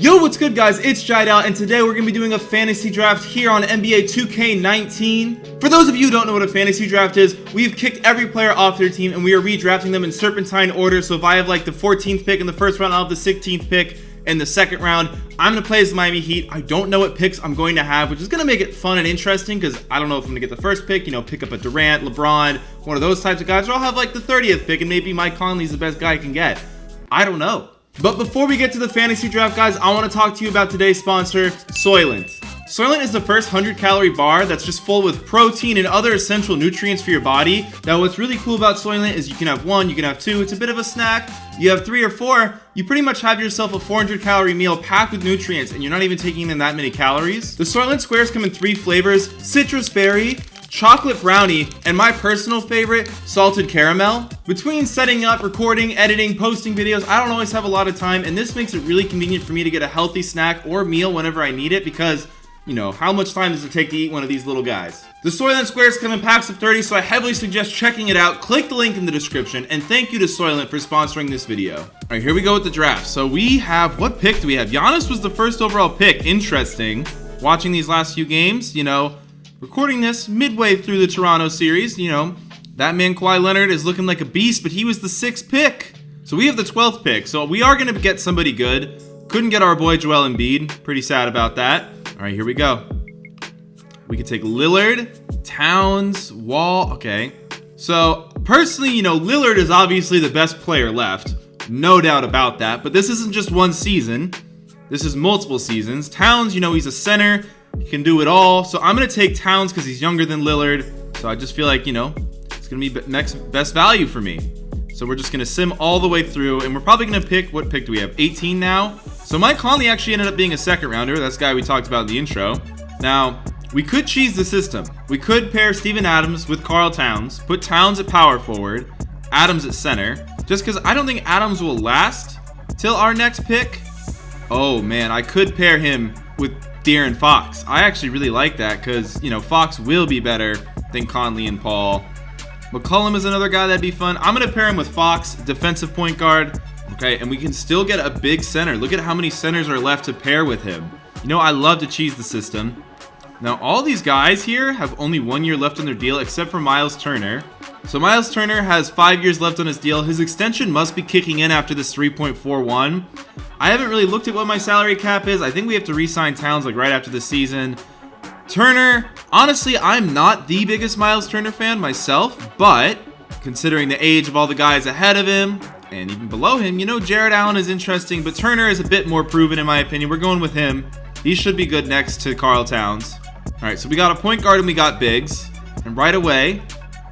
Yo, what's good guys? It's Jiedel, and today we're going to be doing a fantasy draft here on NBA 2K19. For those of you who don't know what a fantasy draft is, we've kicked every player off their team and we are redrafting them in serpentine order. So if I have like the 14th pick in the first round, I'll have the 16th pick in the second round. I'm going to play as the Miami Heat. I don't know what picks I'm going to have, which is going to make it fun and interesting because I don't know if I'm going to get the first pick, pick up a Durant, LeBron, one of those types of guys, or I'll have like the 30th pick and maybe Mike Conley's the best guy I can get. I don't know. But before we get to the fantasy draft, guys, I want to talk to you about today's sponsor, Soylent. Soylent is the first 100-calorie bar that's just full with protein and other essential nutrients for your body. Now, what's really cool about Soylent is you can have one, you can have two. It's a bit of a snack. You have three or four, you pretty much have yourself a 400-calorie meal packed with nutrients, and you're not even taking in that many calories. The Soylent Squares come in 3 flavors: citrus berry, chocolate brownie, and my personal favorite, salted caramel. Between setting up, recording, editing, posting videos, I don't always have a lot of time, and this makes it really convenient for me to get a healthy snack or meal whenever I need it because, how much time does it take to eat one of these little guys? The Soylent Squares come in packs of 30, so I heavily suggest checking it out. Click the link in the description, and thank you to Soylent for sponsoring this video. All right, here we go with the draft. So we have, what pick do we have? Giannis was the first overall pick. Interesting. Watching these last few games, recording this midway through the Toronto series, that man Kawhi Leonard is looking like a beast, but he was the 6th pick. So we have the 12th pick. So we are going to get somebody good. Couldn't get our boy Joel Embiid. Pretty sad about that. All right, here we go. We could take Lillard, Towns, Wall. Okay. So personally, Lillard is obviously the best player left. No doubt about that. But this isn't just one season. This is multiple seasons. Towns, he's a center. He can do it all. So I'm going to take Towns because he's younger than Lillard. So I just feel like, it's going to be next best value for me. So we're just going to sim all the way through. And we're probably going to pick, what pick do we have? 18 now. So Mike Conley actually ended up being a second rounder. That's the guy we talked about in the intro. Now, we could cheese the system. We could pair Steven Adams with Karl Towns. Put Towns at power forward. Adams at center. Just because I don't think Adams will last till our next pick. Oh, man. I could pair him with De'Aaron Fox. I actually really like that because, Fox will be better than Conley and Paul. McCollum is another guy that'd be fun. I'm going to pair him with Fox, defensive point guard. Okay, and we can still get a big center. Look at how many centers are left to pair with him. I love to cheese the system. Now, all these guys here have only 1 year left on their deal except for Miles Turner. So Miles Turner has 5 years left on his deal. His extension must be kicking in after this 3.41. I haven't really looked at what my salary cap is. I think we have to re-sign Towns right after the season. Turner, honestly, I'm not the biggest Miles Turner fan myself, but considering the age of all the guys ahead of him and even below him, Jared Allen is interesting, but Turner is a bit more proven in my opinion. We're going with him. He should be good next to Karl Towns. All right, so we got a point guard and we got bigs. And right away,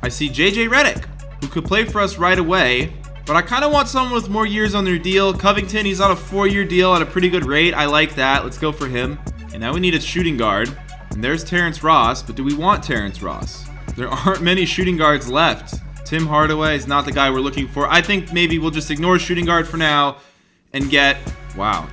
I see JJ Redick, who could play for us right away. But I kind of want someone with more years on their deal. Covington, he's on a 4-year deal at a pretty good rate. I like that. Let's go for him. And now we need a shooting guard. And there's Terrence Ross. But do we want Terrence Ross? There aren't many shooting guards left. Tim Hardaway is not the guy we're looking for. I think maybe we'll just ignore shooting guard for now and get,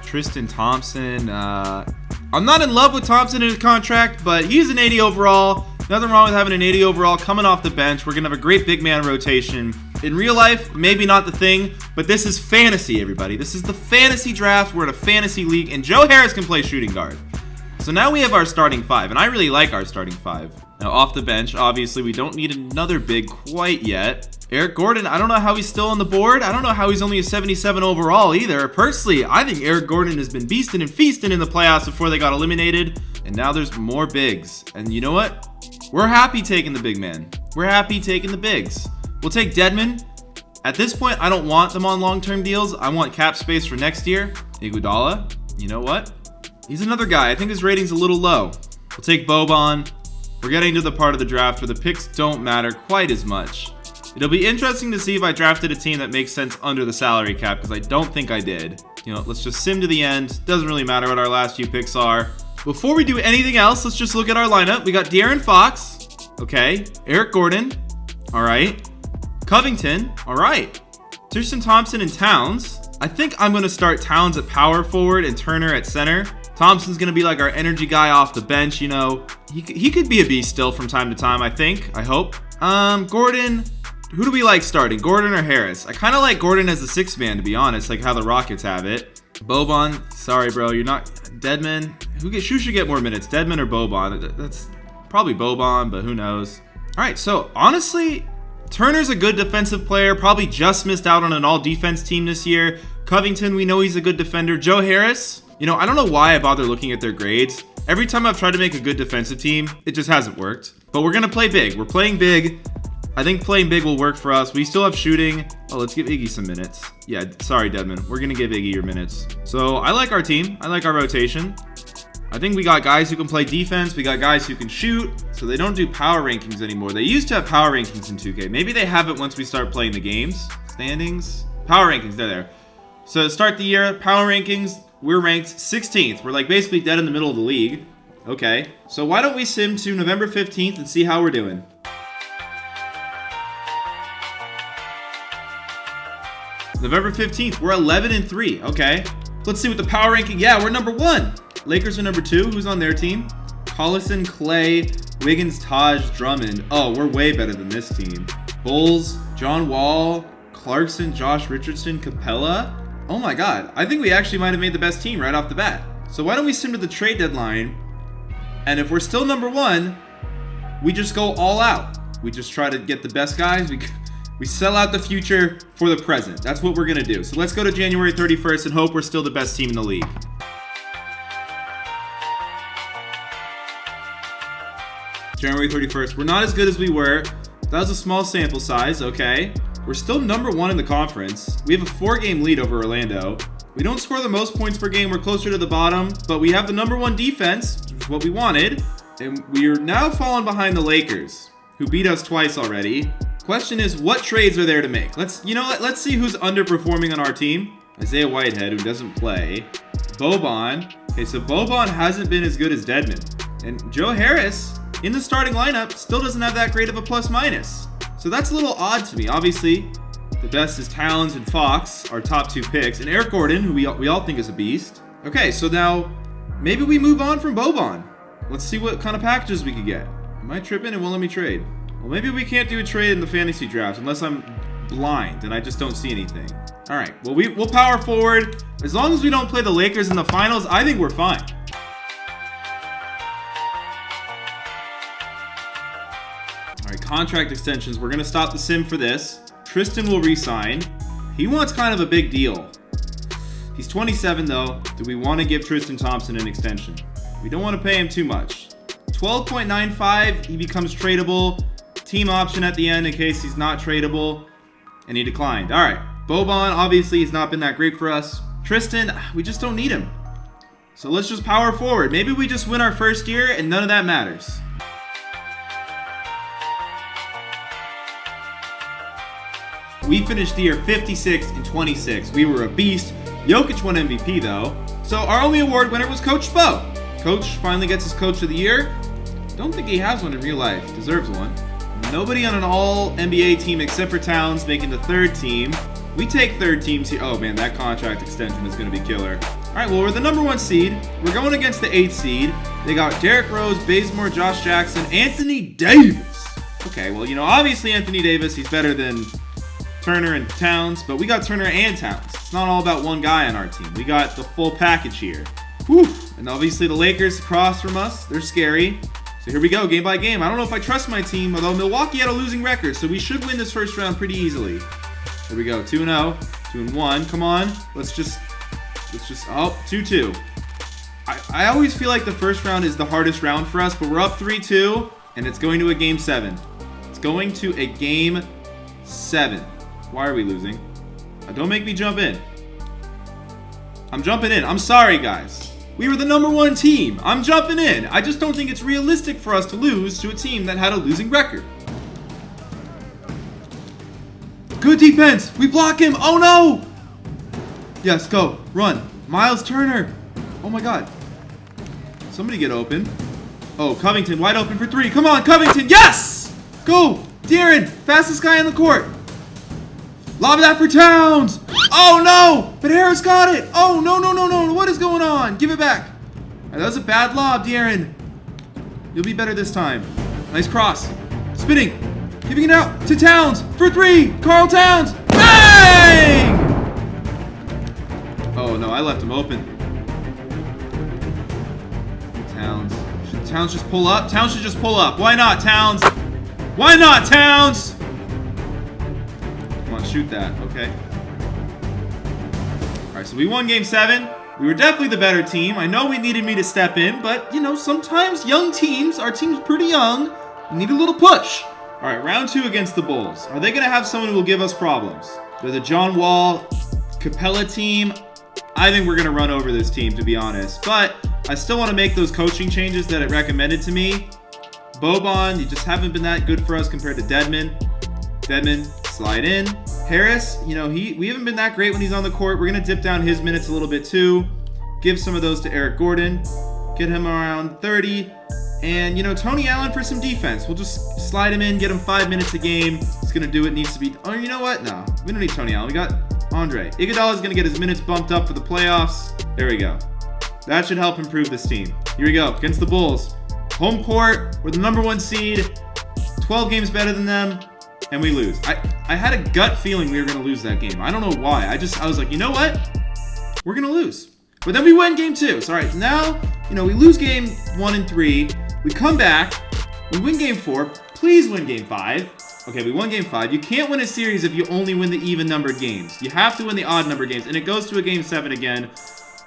Tristan Thompson. I'm not in love with Thompson in his contract, but he's an 80 overall. Nothing wrong with having an 80 overall coming off the bench. We're going to have a great big man rotation. In real life, maybe not the thing, but this is fantasy, everybody. This is the fantasy draft. We're in a fantasy league, and Joe Harris can play shooting guard. So now we have our starting 5, and I really like our starting 5. Now, off the bench, obviously, we don't need another big quite yet. Eric Gordon, I don't know how he's still on the board. I don't know how he's only a 77 overall either. Personally, I think Eric Gordon has been beasting and feasting in the playoffs before they got eliminated, and now there's more bigs. And you know what? We're happy taking the big man. We're happy taking the bigs. We'll take Dedmon. At this point, I don't want them on long-term deals. I want cap space for next year. Iguodala, you know what? He's another guy. I think his rating's a little low. We'll take Boban. We're getting to the part of the draft where the picks don't matter quite as much. It'll be interesting to see if I drafted a team that makes sense under the salary cap, because I don't think I did. Let's just sim to the end. Doesn't really matter what our last few picks are. Before we do anything else, let's just look at our lineup. We got De'Aaron Fox. Okay. Eric Gordon. All right. Covington. All right. Tristan Thompson and Towns. I think I'm going to start Towns at power forward and Turner at center. Thompson's going to be like our energy guy off the bench, He could be a beast still from time to time, I think. I hope. Gordon. Who do we like starting? Gordon or Harris? I kind of like Gordon as the 6th man, to be honest, like how the Rockets have it. Boban, sorry, bro. You're not... Deadman. Who should get more minutes? Deadman or Boban? That's probably Boban, but who knows? All right, so honestly, Turner's a good defensive player. Probably just missed out on an all-defense team this year. Covington, we know he's a good defender. Joe Harris, you know, I don't know why I bother looking at their grades. Every time I've tried to make a good defensive team, it just hasn't worked. But we're going to play big. We're playing big. I think playing big will work for us. We still have shooting. Oh, let's give Iggy some minutes. Yeah, sorry, Deadman. We're going to give Iggy your minutes. So I like our team. I like our rotation. I think we got guys who can play defense. We got guys who can shoot. So they don't do power rankings anymore. They used to have power rankings in 2K. Maybe they have it once we start playing the games. Standings. Power rankings. They're there. So to start the year, power rankings, we're ranked 16th. We're like basically dead in the middle of the league. Okay. So why don't we sim to November 15th and see how we're doing? November 15th, we're 11-3. Okay. Let's see what the power ranking. Yeah, we're number 1. Lakers are number 2. Who's on their team? Collison, Clay, Wiggins, Taj, Drummond. Oh, we're way better than this team. Bulls, John Wall, Clarkson, Josh Richardson, Capella. Oh my God. I think we actually might have made the best team right off the bat. So why don't we sim to the trade deadline? And if we're still number 1, we just go all out. We just try to get the best guys. We sell out the future for the present. That's what we're going to do. So let's go to January 31st and hope we're still the best team in the league. January 31st. We're not as good as we were. That was a small sample size. Okay. We're still number 1 in the conference. We have a 4-game lead over Orlando. We don't score the most points per game. We're closer to the bottom. But we have the number 1 defense, which is what we wanted. And we are now falling behind the Lakers, who beat us twice already. Question is, what trades are there to make? Let's see who's underperforming on our team. Isaiah Whitehead, who doesn't play. Boban. Okay, so Boban hasn't been as good as Deadman. And Joe Harris, in the starting lineup, still doesn't have that great of a plus-minus. So that's a little odd to me. Obviously, the best is Towns and Fox, our top 2 picks. And Eric Gordon, who we all think is a beast. Okay, so now, maybe we move on from Boban. Let's see what kind of packages we could get. Am I tripping? It won't let me trade. Well, maybe we can't do a trade in the fantasy draft unless I'm blind and I just don't see anything. All right, well, we'll power forward. As long as we don't play the Lakers in the finals, I think we're fine. All right, contract extensions. We're going to stop the sim for this. Tristan will re-sign. He wants kind of a big deal. He's 27, though. Do we want to give Tristan Thompson an extension? We don't want to pay him too much. 12.95, he becomes tradable. Team option at the end in case he's not tradable. And he declined. All right. Boban, obviously, he's not been that great for us. Tristan, we just don't need him. So let's just power forward. Maybe we just win our first year and none of that matters. We finished the year 56-26. We were a beast. Jokic won MVP, though. So our only award winner was Coach Spo. Coach finally gets his Coach of the Year. Don't think he has one in real life. Deserves one. Nobody on an all-NBA team except for Towns making the 3rd team. We take 3rd teams here. Oh, man, that contract extension is going to be killer. All right, well, we're the number 1 seed. We're going against the 8th seed. They got Derrick Rose, Bazemore, Josh Jackson, Anthony Davis. Okay, well, you know, obviously Anthony Davis, he's better than Turner and Towns, but we got Turner and Towns. It's not all about one guy on our team. We got the full package here. Whew. And obviously the Lakers across from us, they're scary. So here we go, game by game. I don't know if I trust my team, although Milwaukee had a losing record, so we should win this first round pretty easily. Here we go, 2-0, 2-1. Come on, let's just, oh, 2-2. I always feel like the first round is the hardest round for us, but we're up 3-2, and it's going to a game 7. It's going to a game 7. Why are we losing? Don't make me jump in. I'm jumping in. I'm sorry, guys. We were the number 1 team. I'm jumping in. I just don't think it's realistic for us to lose to a team that had a losing record. Good defense. We block him. Oh, no. Yes, go. Run. Miles Turner. Oh, my God. Somebody get open. Oh, Covington wide open for 3. Come on, Covington. Yes. Go. De'Aaron. Fastest guy on the court. Lob that for Towns. Oh, no. But Harris got it. Oh, no. What is going on? Give it back. That was a bad lob, De'Aaron. You'll be better this time. Nice cross. Spinning. Giving it out to Towns for 3. Karl Towns. Bang! Oh, no, I left him open. Towns. Should Towns just pull up? Towns should just pull up. Why not, Towns? Why not, Towns? Come on, shoot that. Okay. All right, so we won game 7. We were definitely the better team. I know we needed me to step in, but, you know, sometimes young teams, our team's pretty young, need a little push. All right, round 2 against the Bulls. Are they going to have someone who will give us problems? They're the John Wall, Capella team. I think we're going to run over this team, to be honest. But I still want to make those coaching changes that it recommended to me. Boban, you just haven't been that good for us compared to Dedmon. Dedmon, slide in. Harris, you know, we haven't been that great when he's on the court. We're going to dip down his minutes a little bit too. Give some of those to Eric Gordon. Get him around 30. And, you know, Tony Allen for some defense. We'll just slide him in, get him 5 minutes a game. He's going to do what needs to be. Oh, you know what? No, we don't need Tony Allen. We got Andre. Iguodala is going to get his minutes bumped up for the playoffs. There we go. That should help improve this team. Here we go. Against the Bulls. Home court. We're the #1 seed. 12 games better than them. And we lose. I had a gut feeling we were going to lose that game. I don't know why. I was like, you know what? We're going to lose. But then we win game 2. So, all right, now, you know, we lose game 1 and 3. We come back. We win game 4. Please win game 5. Okay, we won game 5. You can't win a series if you only win the even-numbered games. You have to win the odd-numbered games. And it goes to a game 7 again.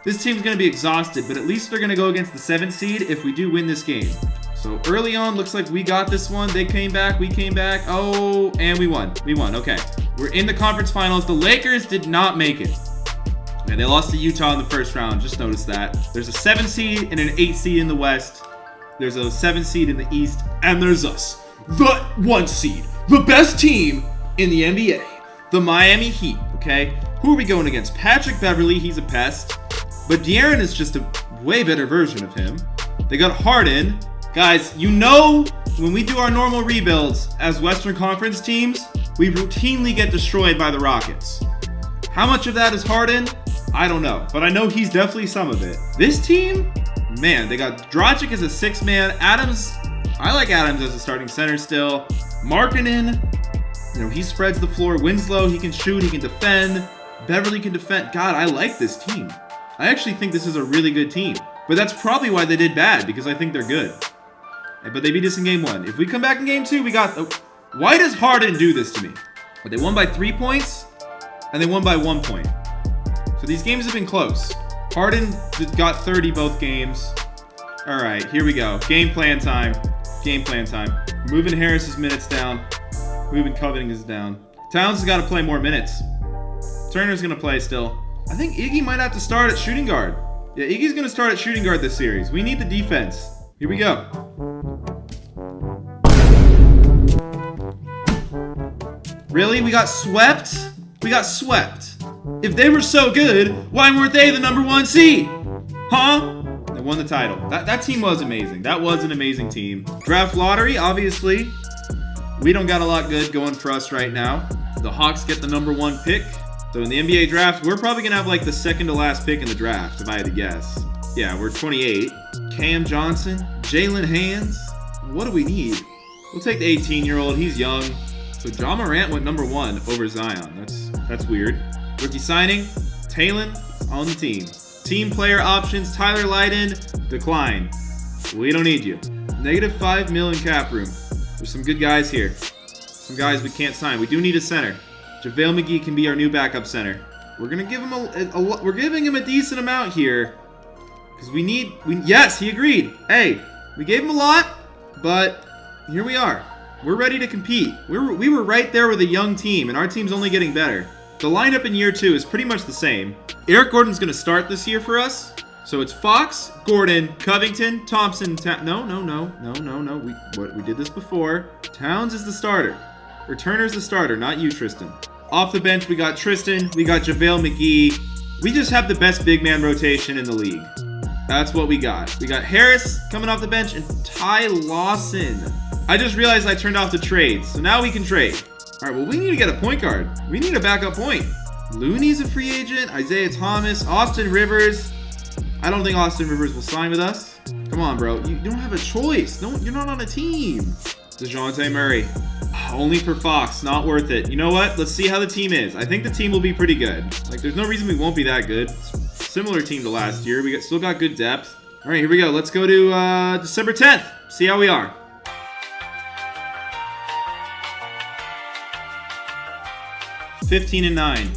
This team's going to be exhausted, but at least they're going to go against the 7th seed if we do win this game. So early on, looks like we got this one. They came back. We came back. Oh, and we won. We won. Okay. We're in the conference finals. The Lakers did not make it. And they lost to Utah in the first round. Just noticed that. There's a 7 seed and an 8 seed in the West. There's a 7 seed in the East. And there's us. The 1 seed. The best team in the NBA. The Miami Heat. Okay? Who are we going against? Patrick Beverley. He's a pest. But De'Aaron is just a way better version of him. They got Harden. Guys, you know when we do our normal rebuilds as Western Conference teams, we routinely get destroyed by the Rockets. How much of that is Harden? I don't know, but I know he's definitely some of it. This team, man, they got Dragic as a 6-man. Adams, I like Adams as a starting center still. Markkanen, you know, he spreads the floor. Winslow, he can shoot, he can defend. Beverly can defend. God, I like this team. I actually think this is a really good team. But that's probably why they did bad, because I think they're good. But they beat us in game 1. If we come back in game 2, we got... Why does Harden do this to me? But they won by 3 points, and they won by 1 point. So these games have been close. Harden got 30 both games. All right, here we go. Game plan time. Game plan time. Moving Harris's minutes down. Moving Covington's down. Towns has got to play more minutes. Turner's going to play still. I think Iggy might have to start at shooting guard. Yeah, Iggy's going to start at shooting guard this series. We need the defense. Here we go. Really? We got swept? We got swept. If they were so good, why weren't they the #1 seed? Huh? They won the title. That team was amazing. That was an amazing team. Draft lottery, obviously. We don't got a lot good going for us right now. The Hawks get the #1 pick. So in the NBA draft, we're probably going to have like the second to last pick in the draft, if I had to guess. Yeah, we're 28. Cam Johnson, Jalen Hands. What do we need? We'll take the 18-year-old. He's young. So Ja Morant went #1 over Zion. That's weird. Rookie signing, Talon on the team. Team player options, Tyler Lydon, decline. We don't need you. -5 million cap room. There's some good guys here. Some guys we can't sign. We do need a center. JaVale McGee can be our new backup center. We're gonna give him we're giving him a decent amount here. Because yes, he agreed. Hey, we gave him a lot, but here we are. We're ready to compete. We were right there with a young team, and our team's only getting better. The lineup in year 2 is pretty much the same. Eric Gordon's going to start this year for us. So it's Fox, Gordon, Covington, Thompson. No. We did this before. Towns is the starter. Or Turner's the starter, not you, Tristan. Off the bench, we got Tristan. We got JaVale McGee. We just have the best big man rotation in the league. That's what we got. We got Harris coming off the bench and Ty Lawson. I just realized I turned off the trades, so now we can trade. All right, well, we need to get a point guard. We need a backup point. Looney's a free agent. Isaiah Thomas. Austin Rivers. I don't think Austin Rivers will sign with us. Come on, bro. You don't have a choice. No, you're not on a team. DeJounte Murray. Only for Fox. Not worth it. You know what? Let's see how the team is. I think the team will be pretty good. Like, there's no reason we won't be that good. Similar team to last year. We still got good depth. All right, here we go. Let's go to December 10th. See how we are. 15-9.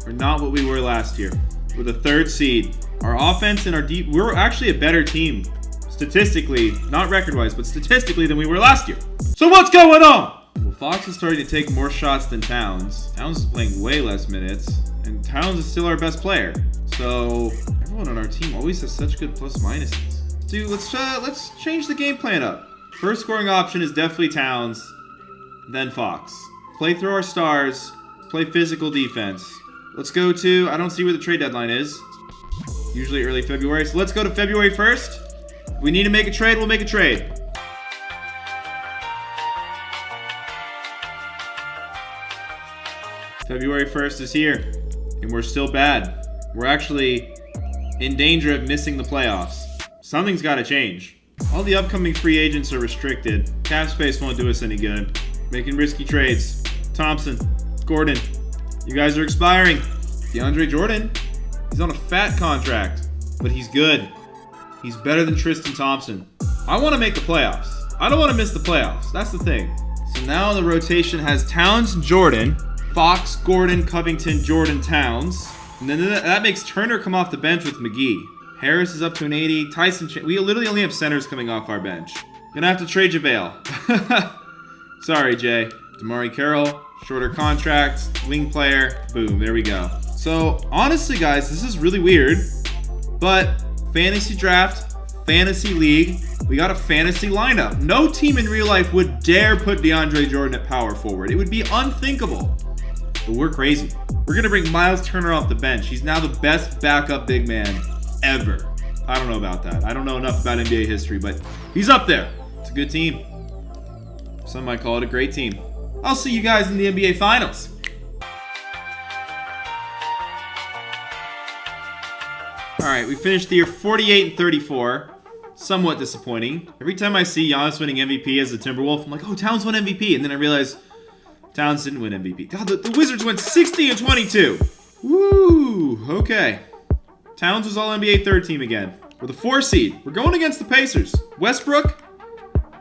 We're not what we were last year. We're the 3rd seed. Our offense and our deep, we're actually a better team. Statistically, not record-wise, but statistically than we were last year. So what's going on? Well, Fox is starting to take more shots than Towns. Towns is playing way less minutes, and Towns is still our best player. So everyone on our team always has such good plus minuses. Dude, let's change the game plan up. First scoring option is definitely Towns, then Fox. Play through our stars, play physical defense. Let's go to, I don't see where the trade deadline is. Usually early February. So let's go to February 1st. If we need to make a trade, we'll make a trade. February 1st is here, and we're still bad. We're actually in danger of missing the playoffs. Something's got to change. All the upcoming free agents are restricted. Cap space won't do us any good. Making risky trades. Thompson, Gordon, you guys are expiring. DeAndre Jordan, he's on a fat contract, but he's good. He's better than Tristan Thompson. I want to make the playoffs. I don't want to miss the playoffs. That's the thing. So now the rotation has Towns, Jordan, Fox, Gordon, Covington, Jordan, Towns. And then that makes Turner come off the bench with McGee. Harris is up to an 80. Tyson, we literally only have centers coming off our bench. Gonna have to trade JaVale. Sorry, Jay. Damari Carroll, shorter contract, wing player. Boom, there we go. So honestly, guys, this is really weird, but fantasy draft, fantasy league, we got a fantasy lineup. No team in real life would dare put DeAndre Jordan at power forward. It would be unthinkable. But we're crazy. We're going to bring Miles Turner off the bench. He's now the best backup big man ever. I don't know about that. I don't know enough about NBA history, but he's up there. It's a good team. Some might call it a great team. I'll see you guys in the NBA Finals. All right, we finished the year 48-34. Somewhat disappointing. Every time I see Giannis winning MVP as a Timberwolf, I'm like, oh, Towns won MVP. And then I realize Towns didn't win MVP. God, the Wizards went 60-22. Woo, okay. Towns was All-NBA 3rd team again. We're the 4 seed. We're going against the Pacers. Westbrook?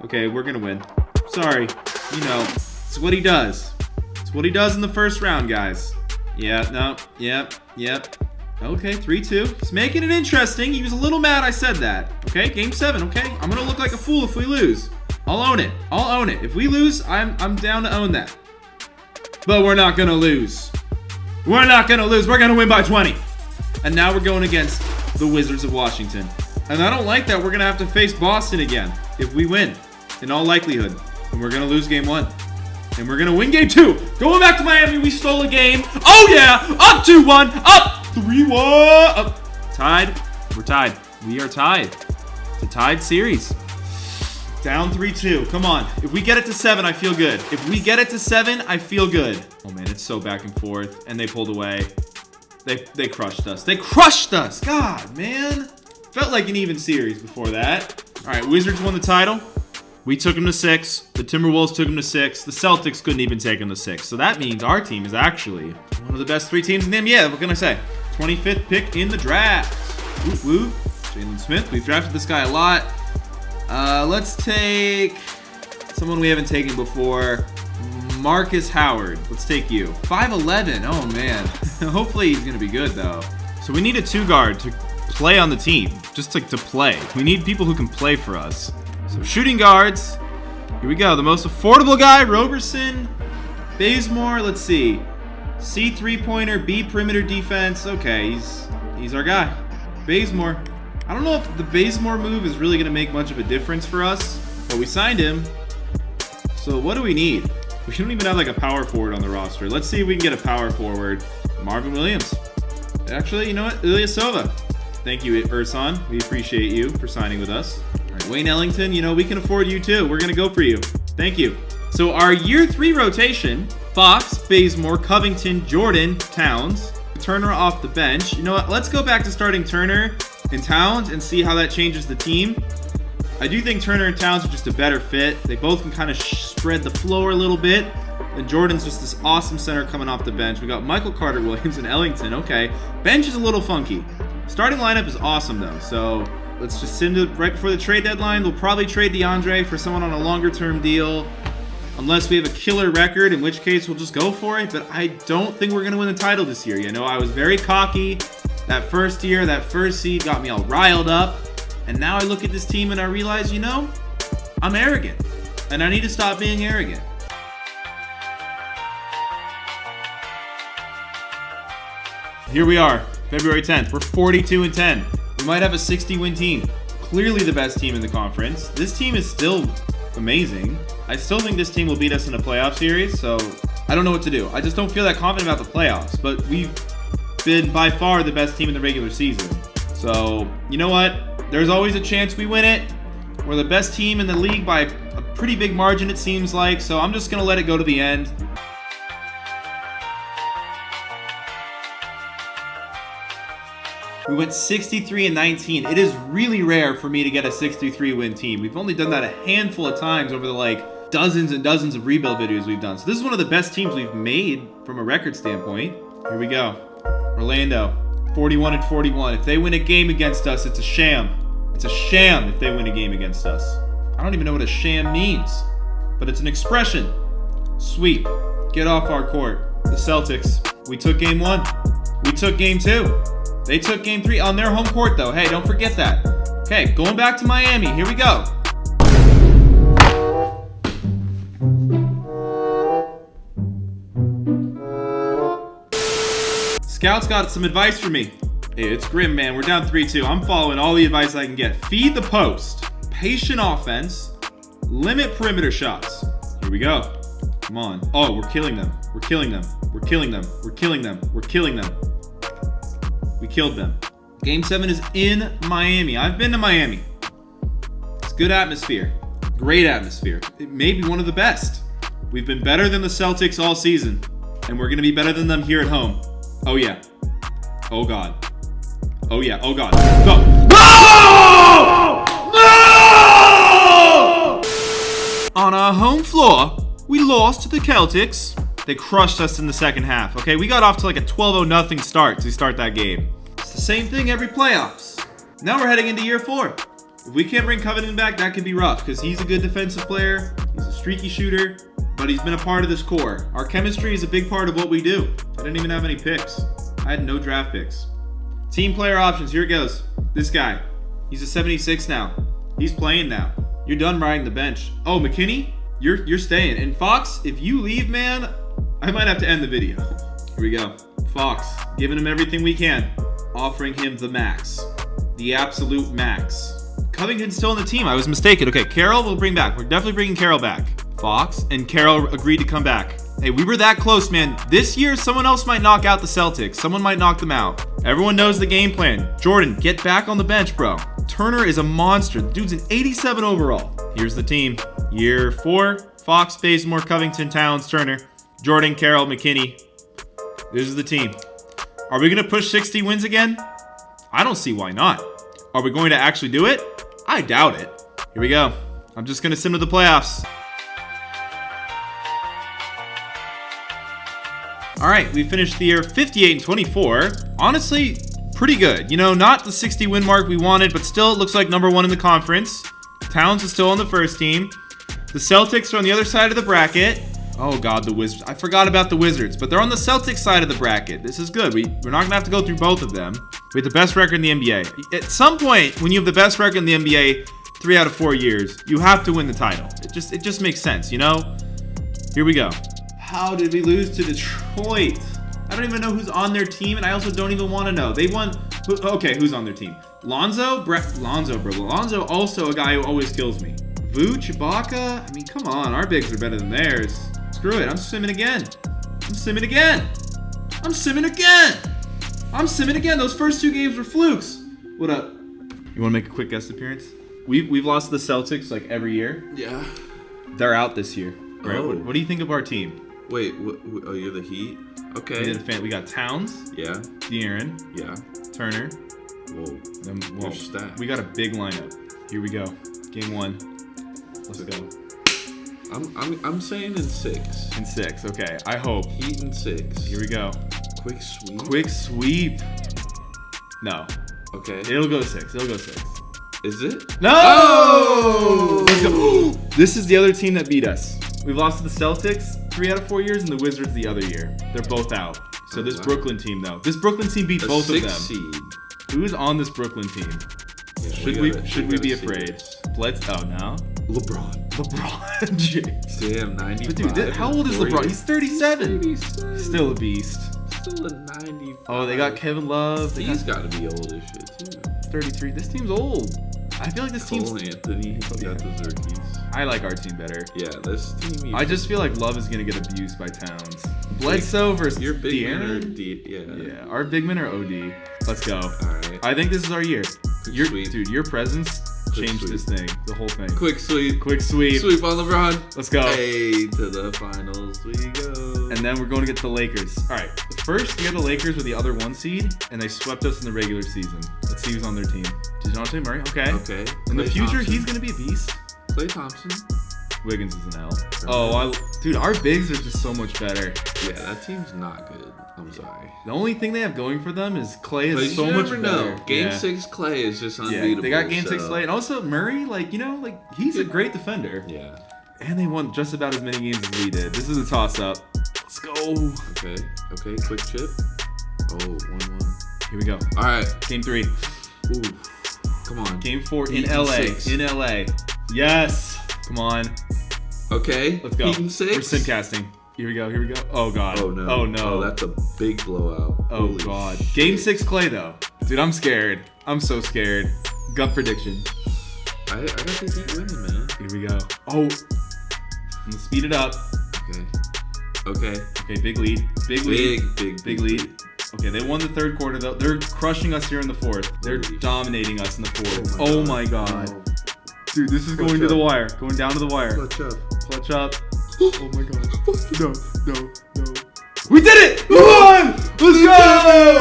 Okay, we're going to win. Sorry. You know, it's what he does. It's what he does in the first round, guys. Yeah, no, yep. Okay, 3-2. He's making it interesting. He was a little mad I said that. Okay, game 7, okay? I'm going to look like a fool if we lose. I'll own it. I'll own it. If we lose, I'm down to own that. But we're not going to lose. We're not going to lose. We're going to win by 20. And now we're going against the Wizards of Washington. And I don't like that we're going to have to face Boston again if we win, in all likelihood. And we're going to lose game 1. And we're going to win game 2. Going back to Miami, we stole a game. Oh, yeah. Up 2-1. Up 3-1. Up. Tied. We're tied. We are tied. It's a tied series. Down 3-2. Come on. If we get it to 7, I feel good. If we get it to 7, I feel good. Oh, man, it's so back and forth. And they pulled away. They crushed us. They crushed us. God, man. Felt like an even series before that. All right, Wizards won the title. We took them to 6. The Timberwolves took them to 6. The Celtics couldn't even take them to 6. So that means our team is actually one of the best 3 teams in the NBA. What can I say? 25th pick in the draft. Whoop, whoop. Jalen Smith. We've drafted this guy a lot. Let's take someone we haven't taken before. Marcus Howard. Let's take you. 5'11". Oh, man. Hopefully he's going to be good, though. So we need a 2 guard to play on the team. Just to play. We need people who can play for us. So shooting guards. Here we go. The most affordable guy, Roberson. Bazemore. Let's see. C 3-pointer, B perimeter defense. Okay, he's our guy. Bazemore. I don't know if the Bazemore move is really going to make much of a difference for us, but we signed him. So what do we need? We don't even have like a power forward on the roster. Let's see if we can get a power forward. Marvin Williams. Actually, you know what? Ilyasova. Thank you, Ursan. We appreciate you for signing with us. All right, Wayne Ellington, you know, we can afford you too. We're going to go for you. Thank you. So our year 3 rotation, Fox, Bazemore, Covington, Jordan, Towns, Turner off the bench. You know what? Let's go back to starting Turner and Towns and see how that changes the team. I do think Turner and Towns are just a better fit. They both can kind of spread the floor a little bit. And Jordan's just this awesome center coming off the bench. We got Michael Carter-Williams and Ellington. Okay, bench is a little funky. Starting lineup is awesome though, so let's just send it right before the trade deadline. We'll probably trade DeAndre for someone on a longer term deal, unless we have a killer record, in which case we'll just go for it. But I don't think we're gonna win the title this year. You know, I was very cocky that first year. That first seed got me all riled up, and now I look at this team and I realize, you know, I'm arrogant, and I need to stop being arrogant. Here we are, February 10th. We're 42-10. We might have a 60-win team. Clearly the best team in the conference. This team is still amazing. I still think this team will beat us in a playoff series, so I don't know what to do. I just don't feel that confident about the playoffs, but we've been by far the best team in the regular season. So, you know what? There's always a chance we win it. We're the best team in the league by a pretty big margin, it seems like, so I'm just going to let it go to the end. We went 63-19. It is really rare for me to get a 63-win team. We've only done that a handful of times over the dozens and dozens of rebuild videos we've done. So this is one of the best teams we've made from a record standpoint. Here we go. Orlando, 41-41. If they win a game against us, it's a sham. It's a sham if they win a game against us. I don't even know what a sham means, but it's an expression. Sweep. Get off our court. The Celtics. We took game 1. We took game 2. They took game 3 on their home court, though. Hey, don't forget that. Okay, going back to Miami. Here we go. Scouts got some advice for me. Hey, it's grim, man. We're down 3-2. I'm following all the advice I can get. Feed the post. Patient offense. Limit perimeter shots. Here we go. Come on. Oh, we're killing them. We're killing them. We're killing them. We're killing them. We're killing them. We killed them. Game 7 is in Miami. I've been to Miami. It's good atmosphere. Great atmosphere. It may be one of the best. We've been better than the Celtics all season, and we're going to be better than them here at home. Oh, yeah. Oh, God. Oh, yeah. Oh, God. Go. No! No! On our home floor, we lost to the Celtics. They crushed us in the second half. Okay, we got off to a 12-0 start to start that game. It's the same thing every playoffs. Now we're heading into year 4. If we can't bring Covington back, that could be rough because he's a good defensive player. He's a streaky shooter, but he's been a part of this core. Our chemistry is a big part of what we do. I didn't even have any picks. I had no draft picks. Team player options, here it goes. This guy, he's a 76 now. He's playing now. You're done riding the bench. Oh, McKinney, you're staying. And Fox, if you leave, man, I might have to end the video. Here we go. Fox, giving him everything we can. Offering him the max. The absolute max. Covington's still on the team. I was mistaken. Okay, Carroll we'll bring back. We're definitely bringing Carroll back. Fox and Carroll agreed to come back. Hey, we were that close, man. This year, someone else might knock out the Celtics. Someone might knock them out. Everyone knows the game plan. Jordan, get back on the bench, bro. Turner is a monster. The dude's an 87 overall. Here's the team. Year 4, Fox, Bazemore, Covington, Towns, Turner. Jordan, Carroll, McKinney. This is the team. Are we going to push 60 wins again? I don't see why not. Are we going to actually do it? I doubt it. Here we go. I'm just going to sim to the playoffs. All right, we finished the year 58-24. Honestly, pretty good. You know, not the 60 win mark we wanted, but still it looks like number 1 in the conference. Towns is still on the first team. The Celtics are on the other side of the bracket. Oh, God, the Wizards. I forgot about the Wizards, but they're on the Celtics side of the bracket. This is good. We're not going to have to go through both of them. We have the best record in the NBA. At some point, when you have the best record in the NBA 3 out of 4 years, you have to win the title. It just makes sense, you know? Here we go. How did we lose to Detroit? I don't even know who's on their team, and I also don't even want to know. They won. Okay, who's on their team? Lonzo? Lonzo, bro. Lonzo, also a guy who always kills me. Vooch, Ibaka? I mean, come on. Our bigs are better than theirs. Screw it. I'm simming again. I'm simming again. I'm simming again. I'm simming again. Those first 2 games were flukes. What up? You want to make a quick guest appearance? We've lost to the Celtics like every year. Yeah. They're out this year. Right? Oh. What do you think of our team? Wait, oh, you're the Heat? Okay. We got Towns. Yeah. De'Aaron. Yeah. Turner. Whoa. Well, stat? we got a big lineup. Here we go. Game 1. Let's go. I'm saying in 6. In 6. Okay. I hope. Heat in 6. Here we go. Quick sweep. Quick sweep. No. Okay. It'll go 6. It'll go 6. Is it? No! Oh! Let's go. This is the other team that beat us. We've lost to the Celtics 3 out of 4 years and the Wizards the other year. They're both out. So this Brooklyn team, though. This Brooklyn team beat both of them. Seed. Who's on this Brooklyn team? Yeah, should we be afraid? Let's. Oh, no. LeBron James. Damn, 95. But dude, how old is LeBron? He's 37. He's 37. Still a beast. Still a 95. Oh, they got Kevin Love. He's got to be old as shit too. 33. This team's old. I feel like this team's. Cole Anthony got the Zerkies. I like our team better. Yeah, this team. I just feel like Love is gonna get abused by Towns. Bledsoe versus your big men are De'Aaron? Yeah, our big men are OD. Let's go. All right. I think this is our year. Sweep. Dude, your presence changed this thing, the whole thing. Quick sweep. Quick sweep. Sweep on LeBron. Let's go. Hey, to the finals we go. And then we're going to get the Lakers. All right. First, we had the Lakers with the other 1 seed, and they swept us in the regular season. Let's see who's on their team. DeJounte Murray. Okay. Okay. In the Klay future, Thompson. he's going to be a beast. Klay Thompson. Wiggins is an L. Oh, dude, our bigs are just so much better. Yeah, that team's not good. I'm sorry. The only thing they have going for them is Clay is But so you much never better. know. Game 6 Clay is just unbeatable. Yeah, they got Game 6 Clay, and also Murray, he's a great defender. Yeah. And they won just about as many games as we did. This is a toss-up. Let's go. Okay. Quick chip. Oh, 1-1. Here we go. All right. Game 3. Ooh. Come on. Game 4 in Heat and LA. 6. In LA. Yes. Come on. Okay. Let's go. Heat and 6. We're simcasting. Here we go. Oh, God. Oh, no. Oh, no. Oh, that's a big blowout. Oh, Holy God. shit. Game 6 Clay, though. Dude, I'm scared. I'm so scared. Gut prediction. I got the Heat winning, man. Here we go. Oh. I'm gonna speed it up. Okay. Okay, big lead. Big lead. Big lead. Okay, they won the 3rd quarter, though. They're crushing us here in the 4th. They're Holy dominating us in the 4th. Oh Oh, my my God. Oh. Dude, this is Clutch going to the up. wire. Going down to the wire. Clutch up. Clutch up. Oh, my God. No. We did it! We won! Let's go!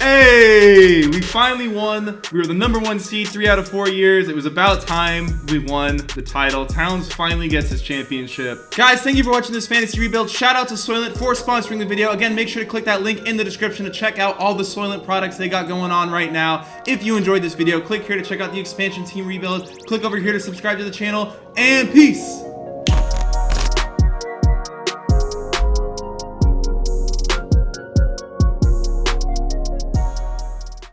Hey, we finally won. We were the #1 seed 3 out of 4 years. It was about time we won the title. Towns finally gets his championship. Guys, thank you for watching this fantasy rebuild. Shout out to Soylent for sponsoring the video. Again, make sure to click that link in the description to check out all the Soylent products they got going on right now. If you enjoyed this video, click here to check out the expansion team rebuild. Click over here to subscribe to the channel, and peace.